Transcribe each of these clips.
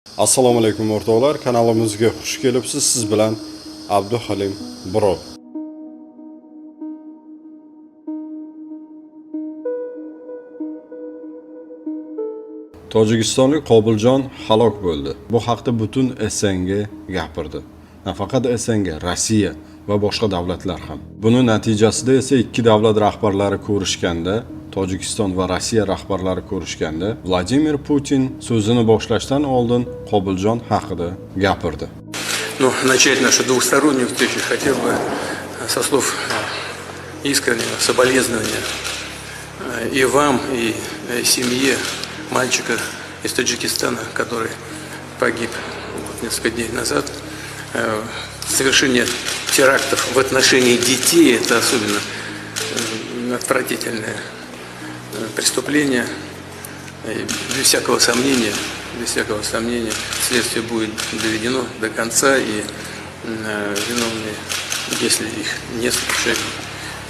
Assalomu alaykum o'rtoqlar, kanalimizga xush kelibsiz. Siz bilan Abduhalim Bro. Tojikistonlik Qobiljon halok bo'ldi. Bu haqda butun SNG gapirdi. Nafaqat SNG, Rossiya va boshqa davlatlar ham. Buni natijasida esa ikki davlat rahbarlari ko'rishganda, Tojikiston va Rossiya rahbarlari ko'rishganda, Vladimir Putin so'zini boshlashdan oldin Qobiljon haqida gapirdi. Начать нашу двухстороннюю встречу хотел бы со слов искреннего соболезнования и вам, и семье мальчика из Таджикистана, который погиб несколько дней назад. Совершение терактов в отношении детей – это особенно отвратительное преступление. Без всякого сомнения, следствие будет доведено до конца, и виновные, если их не случайно,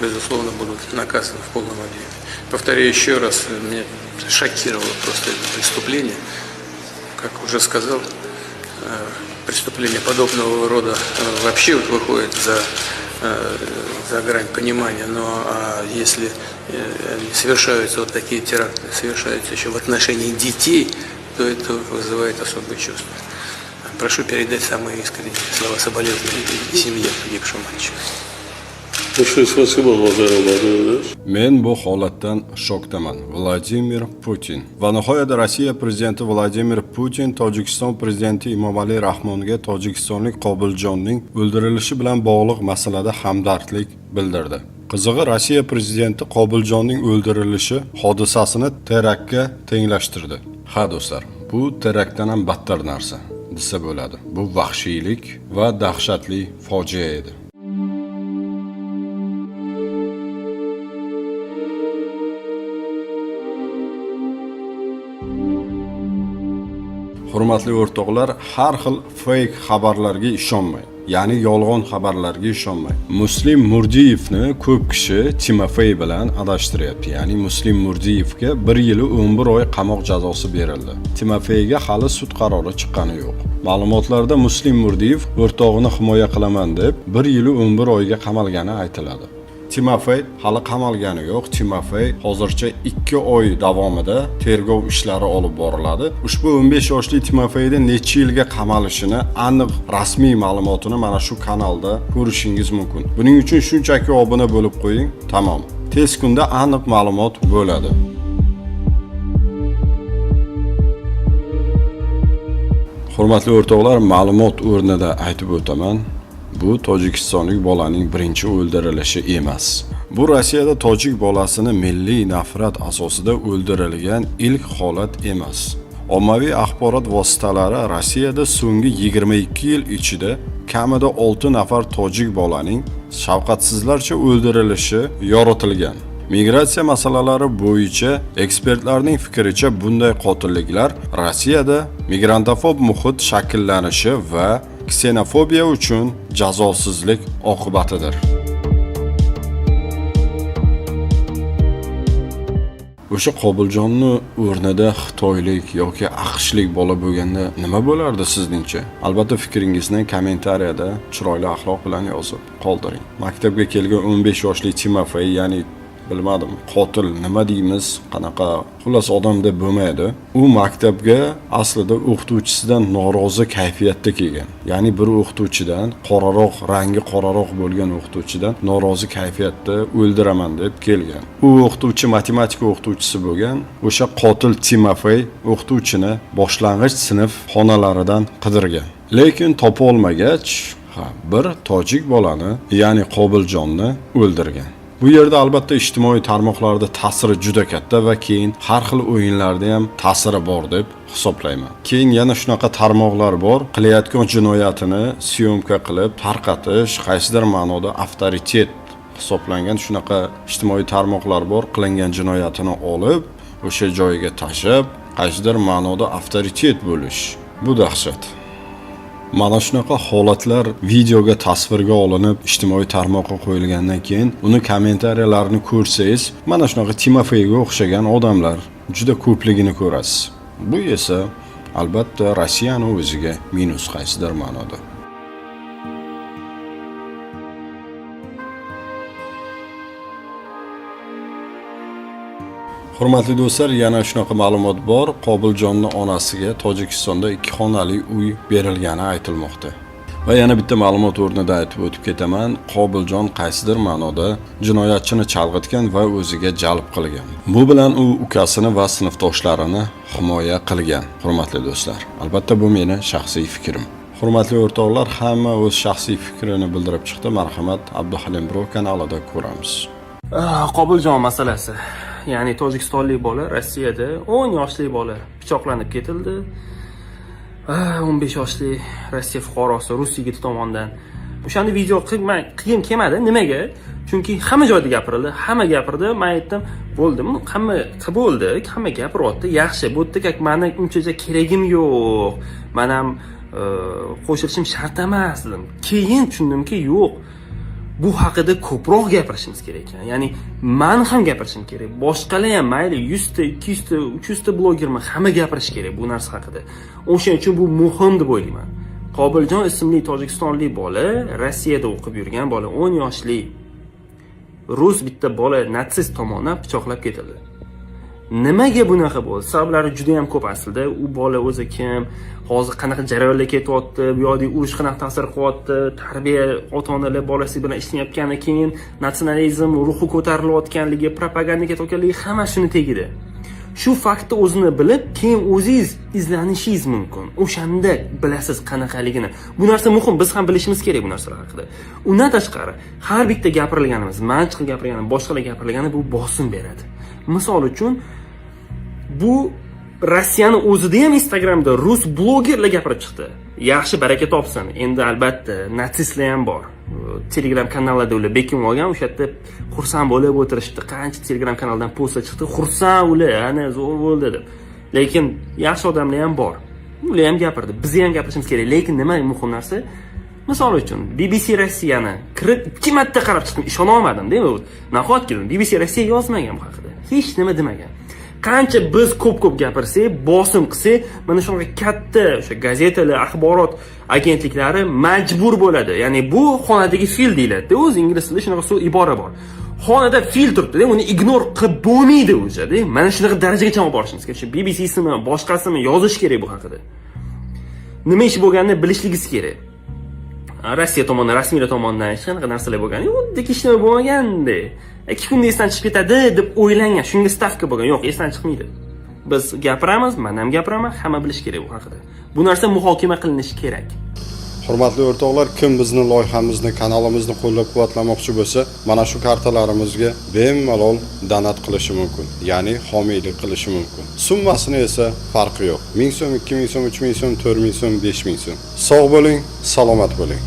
безусловно, будут наказаны в полном объеме. Повторяю еще раз, меня шокировало просто это преступление. Как уже сказал, преступление подобного рода вообще выходит за грань понимания, но если совершаются вот такие теракты, совершаются еще в отношении детей, то это вызывает особые чувства. Прошу передать самые искренние слова соболезнования семье погибшего мальчика. Men bu holatdan shokdaman. Vladimir Putin. Va nihoyat Rossiya prezidenti Vladimir Putin Tojikiston prezidenti Emomali Rahmonga tojikistonlik Qobiljonning o'ldirilishi bilan bog'liq masalada hamdardlik bildirdi. Qizig'i, Rossiya prezidenti Qobiljonning o'ldirilishi hodisasini teraktga tenglashtirdi. Ha do'stlar, bu teraktdan ham battar narsa desa bo'ladi. Bu vahshiylik va dahshatli fojia edi. Hurmatli o'rtoqlar, har xil fake xabarlarga ishonmang. Ya'ni yolg'on xabarlarga ishonmang. Muslim Murdiyevni ko'p kishi Timofey bilan adashtiryapti. Ya'ni Muslim Murdiyevga 1 yil 11 oy qamoq jazosi berildi. Timofeyga hali sud qarori chiqqani yo'q. Ma'lumotlarda Muslim Murdiyev o'rtog'ini himoya qilaman deb 1 yil 11 oyga qamalgani aytiladi. Timofey hali qamalgani yo'q. Timofey hozircha 2 oy davomida tergov ishlari olib boriladi. Ushbu 15 yoshli Timofeyda necha yilga qamalishini aniq rasmiy ma'lumotini mana shu kanalda ko'rishingiz mumkin. Buning uchun shunchaki obuna bo'lib qo'ying, tamom. Tez kunda aniq ma'lumot bo'ladi. Hurmatli o'rtoqlar, ma'lumot o'rnida aytib o'taman. Bu tojikistonlik bolaning birinchi o'ldirilishi emas. Bu Rossiyada tojik bolasini milliy nafrat asosida o'ldirilgan ilk holat emas. Ommaviy axborot vositalari Rossiyada so'nggi 22 yil ichida kamida 6 nafar tojik bolaning shafqatsizlarcha o'ldirilishi yoritilgan. Migratsiya masalalari bo'yicha ekspertlarning fikricha bunday qotilliklar Rossiyada migrantofob muhit shakllanishi va ksenofobiya uchun jazosizlik oqibatidir. O'sha Qobiljonni o'rnida xitoylik yoki aqshlik bola bo'lganda nima bo'lardi sizningcha? Albatta fikringizni kommentariyada chiroyli axloq bilan yozib qoldiring. Maktabga kelgan 15 yoshli Timofey, ya'ni bilmadim, qotil nima deymiz, qanaqa xullas odam deb bo'lmaydi. U maktabga aslida o'qituvchisidan norozi kayfiyatda kelgan. Ya'ni bir o'qituvchidan, rangi qoraroq bo'lgan o'qituvchidan norozi kayfiyatda o'ldiraman deb kelgan. U o'qituvchi matematika o'qituvchisi bo'lgan. O'sha qotil Timofey o'qituvchini boshlang'ich sinf xonalaridan qidirgan. Lekin topa olmagach, bir tojik bolani, ya'ni Qobiljonni o'ldirgan. Bu yerda albatta ijtimoiy tarmoqlarda ta'siri juda katta va keyin har xil o'yinlarda ham ta'siri bor deb hisoblayman. Keyin yana shunaqa tarmoqlar bor, qilayotgan jinoyatini syomka qilib tarqatish, qaysidir ma'noda avtoritet hisoblangan shunaqa ijtimoiy tarmoqlar bor, qilingan jinoyatini olib, o'sha joyga tashib, qaysidir ma'noda avtoritet bo'lish. Bu dahshat. Mana shunaqa holatlar videoga tasvirga olinib, ijtimoiy tarmoqqa qo'yilgandan keyin uni kommentariyalarini ko'rsangiz, mana shunaqa Timofeyga o'xshagan odamlar juda ko'pligini ko'rasiz. Bu esa Albatta, Rossiyani o'ziga minus qaysidir ma'noda. Hurmatli do'stlar, yana shunaqa ma'lumot bor. Qobiljonning onasiga Tojikistonda 2 xonali uy berilgani aytilmoqda. Va yana bitta ma'lumot o'rnida aytib o'tib ketaman. Qobiljon qaysidir ma'noda jinoyatchini chalg'itgan va o'ziga jalb qilgan. Bu bilan u ukasini va sinfdoshlarini himoya qilgan. Hurmatli do'stlar, albatta bu meni shaxsiy fikrim. Hurmatli o'rtoqlar, hamma o'z shaxsiy fikrini bildirib chiqdi. Marhamat, Abduhalim Bro kanalida ko'ramiz. Qobiljon masalasi. Ya'ni tojikistonlik bola Rossiyada 10 yoshli bola pichoqlanib ketildi. 15 yoshli Rossiya fuqarosi rus yigiti tomonidan. O'shani video qilgim kelmadi. Nimaga? Chunki hamma joyda gapirildi, hamma gapirdi. Men aytdim, bo'ldimi? Hamma bo'ldik, hamma gapiryapti. Yaxshi, bu yerda meni unchacha keragim yo'q. Men ham qo'shilishim shart emas dedim. Keyin tushundimki, yo'q. Bu haqida ko'proq gapirishimiz kerak ekan. Ya'ni men ham gapirishim kerak. Boshqalar ham mayli 100 ta, 200 ta, 300 ta blogerman, hamma gapirish kerak bu narsa haqida. O'shaning uchun bu muhim deb o'ylayman. Qobiljon ismli tojikistonlik bola, Rossiyada o'qib yurgan bola, 10 yoshli rus bitta bola natsist tomonidan pichoqlab ketildi. Nimaga bunaqa bo'ldi? Sabablari juda ham ko'p aslida. U bola o'zi kim, hozir qanaqa jarayonlar ketyapti, bu yoqda urush qanaqa ta'sir qilyapti, tarbiya ota-onalar bolasi bilan ishlayotgani, keyin natsionalizm ruhi ko'tarilayotganligi, propaganda ketayotganligi hamma shuni tegidi. Shu faktni o'zini bilib, keyin o'zingiz izlanishingiz mumkin. O'shanda bilasiz qanaqaligini. Bu narsa muhim, biz ham bilishimiz kerak bu narsalar haqida. Undan tashqari, har bitta gapirilganimiz, men chiqib gapirganim, boshqalar gapirgani bu bosim beradi. Misol uchun, bu Rossiyani o'zida ham Instagramda rus blogerlar gapirib chiqdi. Yaxshi baraka topsin. Endi albatta natsistlar ham bor. Telegram kanallarda ular bekim olgan, o'sha yerda xursand bo'lib o'tirishdi. Qancha Telegram kanaldan postlar chiqdi, xursand ular, ana zo'r bo'ldi deb. Lekin yaxshi odamlar ham bor. Ular ham gapirdi. Biz ham gapirishimiz kerak. Lekin nima muhim narsa? Misol uchun, BBC Rossiyani kirib 2 marta qarab chiqdim, ishona olmadim-da. Nahotki BBC Rossiya yozmagan bu haqida. Hech nima demagan. Qancha biz ko'p gapirsak, bosim qilsak, mana shunaqa katta o'sha gazetalar, axborot agentliklari majbur bo'ladi. Ya'ni bu xonadagi fil deyiladi. O'z ingliz tilida shunaqa so'z ibora bor. Xonada fil turibdi-da, uni ignor qilib bo'lmaydi o'zi-da. Mana shunaqa darajagacha olib borishimiz kerak. Shu BBC'simi, boshqasimi yozish kerak bu haqida. Nima ish bo'lganini bilishligingiz kerak. Rossiya tomonidan, rasmiylar tomonidan hech qanaqa narsalar bo'lgan. Yo'q, hech nima bo'lmaganda. 2 kunda esdan chiqib ketadi deb o'ylangan. Shunga stavka bo'lgan. Yo'q, esdan chiqmaydi. Biz gapiramiz, men ham gapiraman, hamma bilish kerak bu haqida. Bu narsa muhokama qilinishi kerak. Hurmatli o'rtoqlar, kim bizni loyihamizni, kanalimizni qo'llab-quvvatlamoqchi bo'lsa, mana shu kartalarimizga bemalol donat qilishi mumkin, ya'ni homiylik qilishi mumkin. Summasini esa farqi yo'q. 1000 so'm, 2000 so'm, 3000 so'm, 4000 so'm, 5000 so'm. Sog' bo'ling, salomat bo'ling.